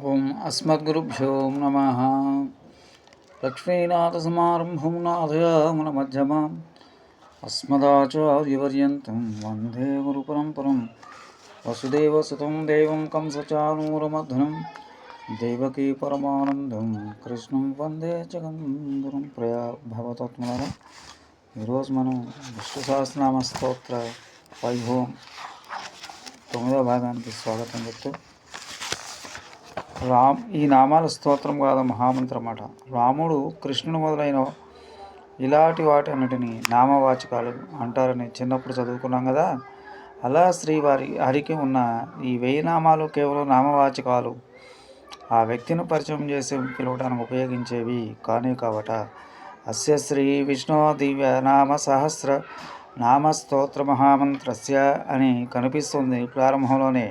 ఓం అస్మద్గురుభ్యో నమః. లక్ష్మీనాథసమారంభం నాథయామునమధ్యమాం అస్మదాచార్యపర్యంతం వందే గురుపరంపరం. వసుదేవసుతం దేవం కంసచానూరమర్దనం దేవకీ పరమానందం కృష్ణం వందే జగద్గురుం. భగవతాత్మలారా, ఈరోజు మనం విష్ణు సహస్రనామ స్తోత్ర వైభవం 9వ భాగానికి స్వాగతం చెప్తూ, ఈ నామాల స్తోత్రం కాదు, మహామంత్రం అన్నమాట. రాముడు, కృష్ణుడు మొదలైన ఇలాంటి వాటి అన్నిటినీ నామవాచకాలు అంటారని చిన్నప్పుడు చదువుకున్నాం కదా. అలా శ్రీవారి హరికి ఉన్న ఈ 1000 నామాలు కేవలం నామవాచకాలు, ఆ వ్యక్తిని పరిచయం చేసి పిలవడానికి ఉపయోగించేవి కానే కావట. అస్య శ్రీ విష్ణు దివ్య నామ సహస్ర నామ స్తోత్ర మహామంత్రస్య అని కనిపిస్తుంది ప్రారంభంలోనే.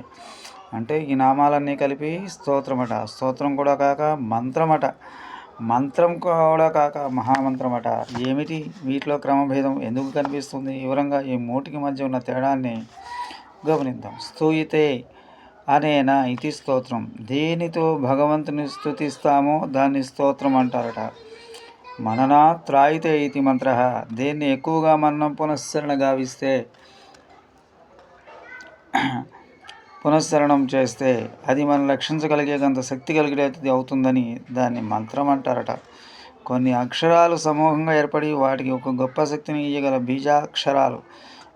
అంటే ఈ నామాలన్నీ కలిపి స్తోత్రమట. స్తోత్రం కూడా కాక మంత్రమట. మంత్రం కూడా కాక మహామంత్రమట. ఏమిటి వీటిలో క్రమభేదం ఎందుకు కనిపిస్తుంది? వివరంగా ఈ మూటికి మధ్య ఉన్న తేడాన్ని గమనిద్దాం. స్తూయితే అనేనా ఇది స్తోత్రం. దేనితో భగవంతుని స్తుతిస్తామో దాన్ని స్తోత్రం అంటారట. మననా త్రాయితే ఇది మంత్ర. దేన్ని ఎక్కువగా మనం పునశ్చరణ గావిస్తే, పునశ్చరణం చేస్తే అది మనం రక్షించగలిగేంత శక్తి కలిగేది అవుతుందని దాన్ని మంత్రం అంటారట. కొన్ని అక్షరాలు సమూహంగా ఏర్పడి వాటికి ఒక గొప్ప శక్తిని ఇయ్యగల బీజాక్షరాలు.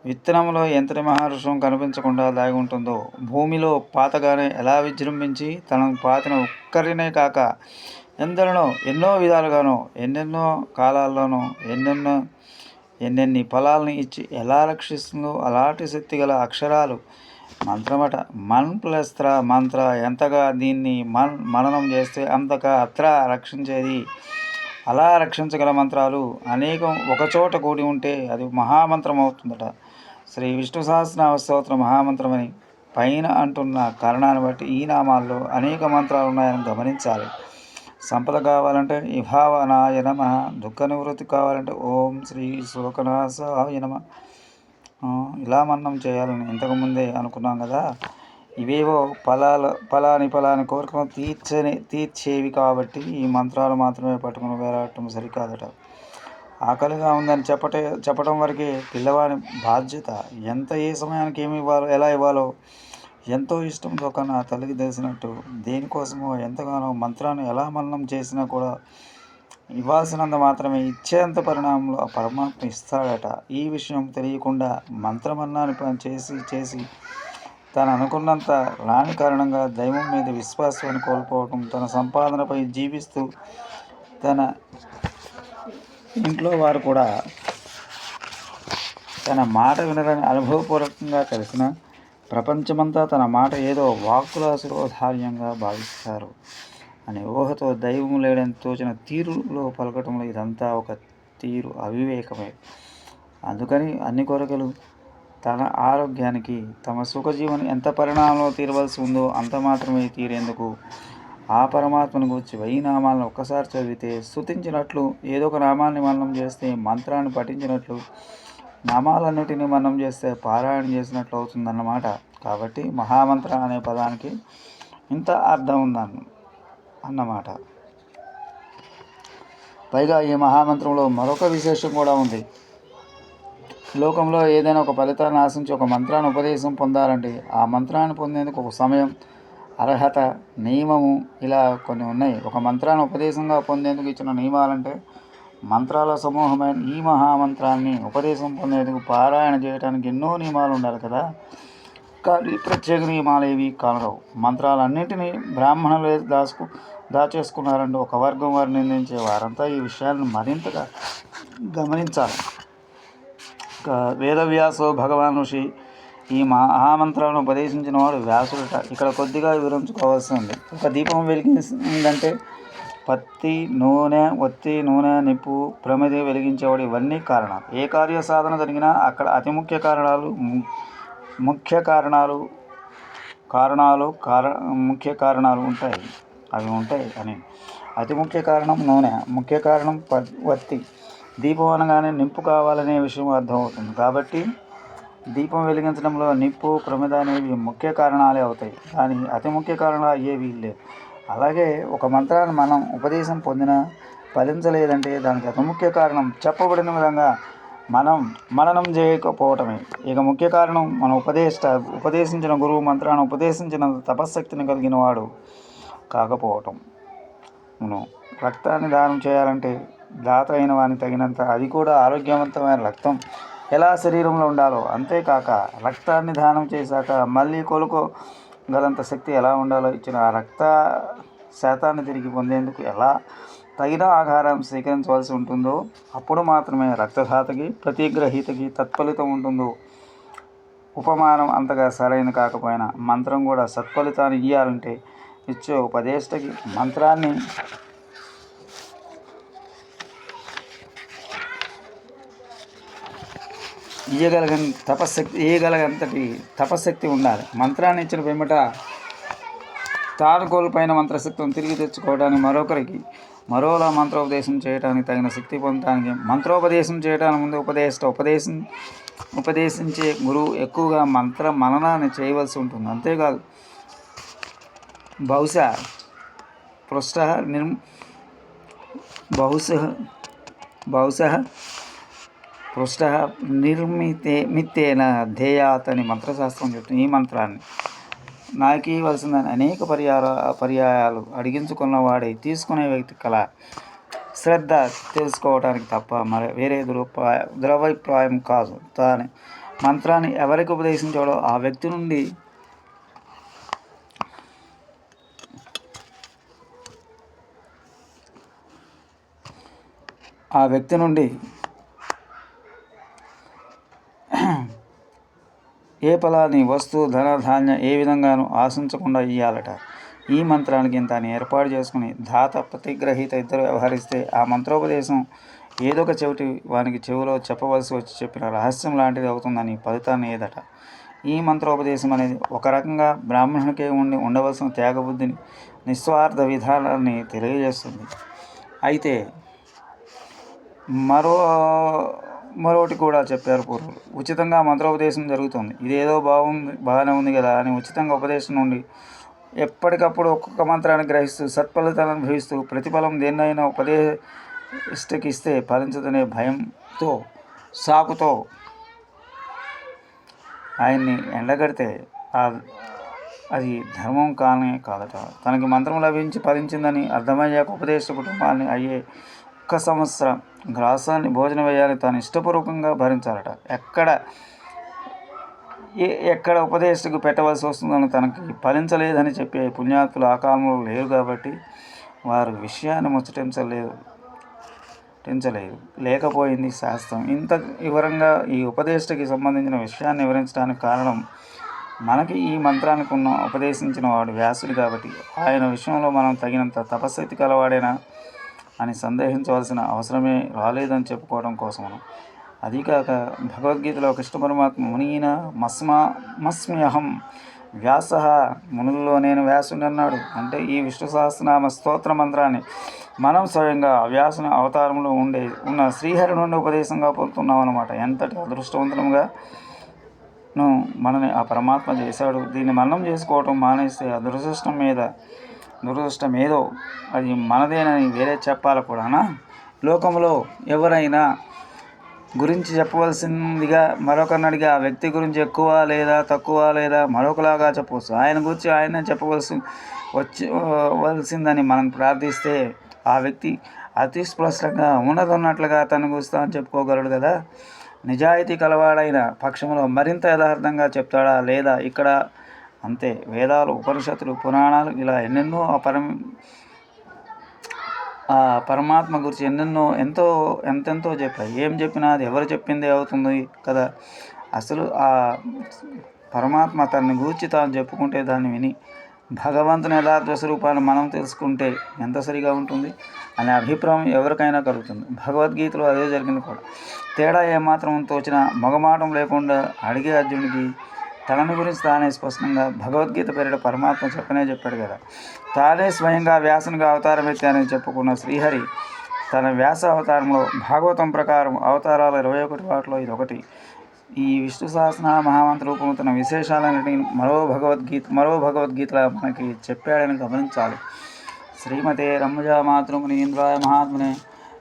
విత్తనంలో ఎంతటి మహర్షం కనిపించకుండా దాగి ఉంటుందో, భూమిలో పాతగానే ఎలా విజృంభించి తనకు పాతిన ఒక్కరినే కాక ఎందరినో ఎన్నో విధాలుగానో ఎన్నెన్నో కాలాల్లోనో ఎన్నెన్ని ఫలాలను ఇచ్చి ఎలా రక్షిస్తుందో అలాంటి శక్తి గల అక్షరాలు మంత్రమట. మన్ ప్లస్ మంత్ర. ఎంతగా దీన్ని మననం చేస్తే అంతగా అత్ర రక్షించేది. అలా రక్షించగల మంత్రాలు అనేకం ఒకచోట కూడి ఉంటే అది మహామంత్రం అవుతుందట. శ్రీ విష్ణు సహస్రనామ స్తోత్రం మహామంత్రమని పైన అంటున్న కారణాన్ని బట్టి ఈ నామాల్లో అనేక మంత్రాలు ఉన్నాయని గమనించాలి. సంపద కావాలంటే విభావనాయ నమః. దుఃఖ నివృత్తి కావాలంటే ఓం శ్రీ శోకనాశాయ నమః. ఇలా మన్నం చేయాలని ఇంతకుముందే అనుకున్నాం కదా. ఇవేవో ఫలాని కోరికను తీర్చేవి కాబట్టి ఈ మంత్రాలు మాత్రమే పట్టుకుని వేలాడటం సరికాదట. ఆకలిగా ఉందని చెప్పడం వరకే పిల్లవాడి బాధ్యత. ఏ సమయానికి ఏమి ఇవ్వాలో, ఎలా ఇవ్వాలో ఎంతో ఇష్టంతో కన్నా తల్లికి తెలిసినట్టు దేనికోసమో ఎంతగానో మంత్రాన్ని ఎలా మన్నం చేసినా కూడా ఇవ్వాల్సినంత మాత్రమే ఇచ్చేంత పరిణామంలో ఆ పరమాత్మ ఇస్తాడట. ఈ విషయం తెలియకుండా మంత్రమన్నాన్ని చేసి తను అనుకున్నంత రాని కారణంగా దైవం మీద విశ్వాసాన్ని కోల్పోవటం, తన సంపాదనపై జీవిస్తూ తన ఇంట్లో వారు కూడా తన మాట వినరని అనుభవపూర్వకంగా తెలిసిన ప్రపంచమంతా తన మాట ఏదో వాక్కుల శిరోధార్యంగా భావిస్తారు అనే ఊహతో దైవం లేడని తోచిన తీరులో పలకటంలో ఇదంతా ఒక తీరు అవివేకమే. అందుకని అన్ని కోరికలు తన ఆరోగ్యానికి, తమ సుఖజీవనం ఎంత పరిణామంలో తీరవలసి ఉందో అంత మాత్రమే తీరేందుకు ఆ పరమాత్మను గురించి 1000 నామాలను ఒక్కసారి చదివితే స్తుతించినట్లు, ఏదో ఒక నామాన్ని మననం చేస్తే మంత్రాన్ని పఠించినట్లు, నామాలన్నిటినీ మననం చేస్తే పారాయణ చేసినట్లు అవుతుందన్నమాట. కాబట్టి మహామంత్ర అనే పదానికి ఇంత అర్థం ఉందన్నమాట. పైగా ఈ మహామంత్రంలో మరొక విశేషం కూడా ఉంది. లోకంలో ఏదైనా ఒక ఫలితాన్ని ఆశించి ఒక మంత్రాన్ని ఉపదేశం పొందాలంటే ఆ మంత్రాన్ని పొందేందుకు ఒక సమయం, అర్హత, నియమము ఇలా కొన్ని ఉన్నాయి. ఒక మంత్రాన్ని ఉపదేశంగా పొందేందుకు ఇచ్చిన నియమాలంటే మంత్రాల సమూహమైన ఈ మహామంత్రాన్ని ఉపదేశం పొందేందుకు పారాయణ చేయడానికి ఎన్నో నియమాలు ఉండాలి కదా. కానీ ప్రత్యేక నియమాలు ఏవి కానరావు. మంత్రాలన్నింటినీ బ్రాహ్మణులే దాచేసుకున్నారంటూ ఒక వర్గం వారు నిందించే వారంతా ఈ విషయాలను మరింతగా గమనించాలి. వేదవ్యాసో భగవాన్ ఋషి. ఈ మహామంత్రాలను ఉపదేశించిన వాడు వ్యాసుడట. ఇక్కడ కొద్దిగా వివరించుకోవాల్సి ఉంది. ఒక దీపం వెలిగిందంటే పత్తి, నూనె, ఒత్తి, నూనె, నిప్పు, ప్రమిది వెలిగించేవాడు ఇవన్నీ కారణాలు. ఏ కార్య సాధన జరిగినా అక్కడ అతి ముఖ్య కారణాలు ఉంటాయి. అవి ఉంటాయి అని. అతి ముఖ్య కారణం నూనె, ముఖ్య కారణం ఒత్తి. దీపం అనగానే నిప్పు కావాలనే విషయం అర్థమవుతుంది. కాబట్టి దీపం వెలిగించడంలో నిప్పు, ప్రమిద అనేవి ముఖ్య కారణాలే అవుతాయి. కానీ అతి ముఖ్య కారణాలు అయ్యేవి లేవు. అలాగే ఒక మంత్రాన్ని మనం ఉపదేశం పొందినా ఫలించలేదంటే దానికి అతి ముఖ్య కారణం చెప్పబడిన విధంగా మనం మననం చేయకపోవటమే. ఇక ముఖ్య కారణం మన ఉపదేశించిన గురువు మంత్రాన్ని ఉపదేశించిన తపశ్శక్తిని కలిగిన వాడు కాకపోవటం. రక్తాన్ని దానం చేయాలంటే దాత అయిన వాని తగినంత అది కూడా ఆరోగ్యవంతమైన రక్తం ఎలా శరీరంలో ఉండాలో అంతేకాక రక్తాన్ని దానం చేశాక మళ్ళీ కోలుకోగలంత శక్తి ఎలా ఉండాలో ఇచ్చిన ఆ రక్త శాతాన్ని తిరిగి పొందేందుకు ఎలా తగిన ఆహారం స్వీకరించవలసి ఉంటుందో అప్పుడు మాత్రమే రక్తదాతకి ప్రతిగ్రహీతకి తత్ఫలితం ఉంటుందో. ఉపమానం అంతగా సరైన కాకపోయినా మంత్రం కూడా సత్ఫలితాన్ని ఇవ్వాలంటే ఇచ్చే ఉపదేశకి మంత్రాన్ని ఇయ్యగలగంతటి తపశక్తి ఉండాలి. మంత్రాన్ని ఇచ్చిన పిమ్మట తాను కోల్పోయిన మంత్రశక్తిని తిరిగి తెచ్చుకోవడానికి మరొకరికి మరోలా మంత్రోపదేశం చేయడానికి తగిన శక్తి పొందడానికి మంత్రోపదేశం చేయడానికి ముందు ఉపదేశించే గురువు ఎక్కువగా మంత్ర మననాన్ని చేయవలసి ఉంటుంది. అంతేకాదు బహుశః పృష్ట నిర్మితేన ధ్యేయాత్ అని మంత్రశాస్త్రం చెప్తుంది. ఈ మంత్రాన్ని నాకీవలసిందని అనేక పర్యాయాలు అడిగించుకున్నవాడే తీసుకునే వ్యక్తి కల శ్రద్ధ తెలుసుకోవటానికి తప్ప వేరే దురభిప్రాయం కాదు. తాను మంత్రాన్ని ఎవరికి ఉపదేశించాడో ఆ వ్యక్తి నుండి ఏ ఫలాన్ని వస్తు ధన ధాన్యం ఏ విధంగానూ ఆశించకుండా ఇయ్యాలట. ఈ మంత్రానికి తాను ఏర్పాటు చేసుకుని దాత ప్రతిగ్రహీత ఇద్దరు వ్యవహరిస్తే ఆ మంత్రోపదేశం ఏదో ఒక వానికి చెవిలో చెప్పవలసి వచ్చి చెప్పిన రహస్యం లాంటిది అవుతుందని ఫలితాన్ని ఏదట. ఈ మంత్రోపదేశం అనేది ఒక రకంగా బ్రాహ్మణునికే ఉండవలసిన త్యాగబుద్ధిని నిస్వార్థ విధానాన్ని తెలియజేస్తుంది. అయితే మరోటి కూడా చెప్పారు పూర్వులు. ఉచితంగా మంత్రోపదేశం జరుగుతుంది, ఇదేదో బాగానే ఉంది కదా అని ఉచితంగా ఉపదేశం నుండి ఎప్పటికప్పుడు ఒక్కొక్క మంత్రాన్ని గ్రహిస్తూ సత్ఫలితాలను అనుభవిస్తూ ప్రతిఫలం దేన్నైనా ఉపదేశకిస్తే ఫలించదనే భయంతో సాకుతో ఆయన్ని ఎండగడితే అది ధర్మం కాదట. తనకి మంత్రం లభించి ఫలించిందని అర్థమయ్యాక ఉపదేశ కుటుంబాన్ని అయ్యే 1 సంవత్సరం గ్రాసాన్ని భోజనం వేయాలని తాను ఇష్టపూర్వకంగా భరించాలట. ఎక్కడ ఉపదేశకు పెట్టవలసి వస్తుందని తనకి ఫలించలేదని చెప్పే పుణ్యాత్తులు ఆ కాలంలో లేరు కాబట్టి వారు విషయాన్ని లేకపోయింది శాస్త్రం. ఇంత వివరంగా ఈ ఉపదేశకి సంబంధించిన విషయాన్ని వివరించడానికి కారణం మనకి ఈ మంత్రానికి ఉపదేశించిన వాడు వ్యాసుడు కాబట్టి ఆయన విషయంలో మనం తగినంత తపశక్తి కలవాడేనా అని సందేహించవలసిన అవసరమే రాలేదని చెప్పుకోవడం కోసము. అదీకాక భగవద్గీతలో కృష్ణ పరమాత్మ మునీన మస్మ్యహం వ్యాస మునుల్లో నేను వ్యాసుని అన్నాడు. అంటే ఈ విష్ణు సహస్రనామ స్తోత్ర మంత్రాన్ని మనం స్వయంగా వ్యాసుని అవతారంలో ఉన్న శ్రీహరి నుండి ఉపదేశంగా పొందుతున్నాం అన్నమాట. ఎంతటి అదృష్టవంతులుగా మనని ఆ పరమాత్మ చేశాడు. దీన్ని మననం చేసుకోవటం మానేస్తే ఆ దురదృష్టం ఏదో అది మనదేనని వేరే చెప్పాలి కూడానా. లోకంలో ఎవరైనా గురించి చెప్పవలసిందిగా మరొకరినడిగా ఆ వ్యక్తి గురించి ఎక్కువ లేదా తక్కువ లేదా మరొకలాగా చెప్పవచ్చు. ఆయన గురించి ఆయన చెప్పవలసిందని మనం ప్రార్థిస్తే ఆ వ్యక్తి అతి స్పష్టంగా ఉన్నదన్నట్లుగా తన గురించి తాను చెప్పుకోగలడు కదా. నిజాయితీ కలవాడైన పక్షంలో మరింత యథార్థంగా చెప్తాడా లేదా ఇక్కడ అంతే. వేదాలు, ఉపనిషత్తులు, పురాణాలు ఇలా ఎన్నెన్నో ఆ పరమాత్మ గురించి ఎంతెంతో చెప్పాయి. ఏం చెప్పినా అది ఎవరు చెప్పిందే అవుతుంది కదా. అసలు ఆ పరమాత్మ తనని గూర్చి తాను చెప్పుకుంటే దాన్ని విని భగవంతుని యథార్థ స్వరూపాన్ని మనం తెలుసుకుంటే ఎంత సరిగా ఉంటుంది అనే అభిప్రాయం ఎవరికైనా కలుగుతుంది. భగవద్గీతలో అదే జరిగింది కూడా. తేడా ఏమాత్రం తోచినా మొగమాటం లేకుండా అడిగే అర్జునుడికి తనని గురించి తానే స్పష్టంగా భగవద్గీత పేరిట పరమాత్మ చెప్పాడు కదా. తానే స్వయంగా వ్యాసునిగా అవతారం ఎత్తానని చెప్పుకున్న శ్రీహరి తన వ్యాస అవతారంలో భాగవతం ప్రకారం అవతారాల 21 వాటిలో ఇదొకటి. ఈ విష్ణు సహస్రనామ మహామంత్ర రూపంలో తన విశేషాలన్నిటిని మరో భగవద్గీతలా మనకి చెప్పాడని గమనించాలి. శ్రీమతే రమ్మజా మాతృమునీంద్రాయ మహాత్మనే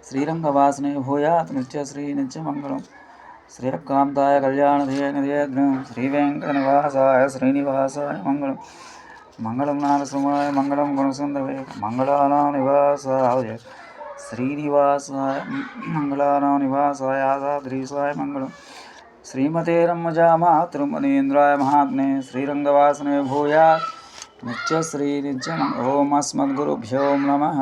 శ్రీరంగవాసనే భూయాత్ నిత్యశ్రీ నిత్యమంగళం శ్రీకాంతాయ కళ్యాణధియేగ్నం శ్రీవేంకటనివాసాయ శ్రీనివాసాయ మంగళం మంగళం నారసింహాయ మంగళం గుణసుందరే మంగళానాం నివాసాయ శ్రీనివాసాయ మంగళానాం నివాసాయ ఆదాద్రీసాయ మంగళం శ్రీమతే రమ్మజా మాతృమునీంద్రాయ మహాత్మనే శ్రీరంగవాసనే భూయాత్ నిత్యశ్రీ నిత్యం ఓం అస్మద్గురుభ్యో నమః.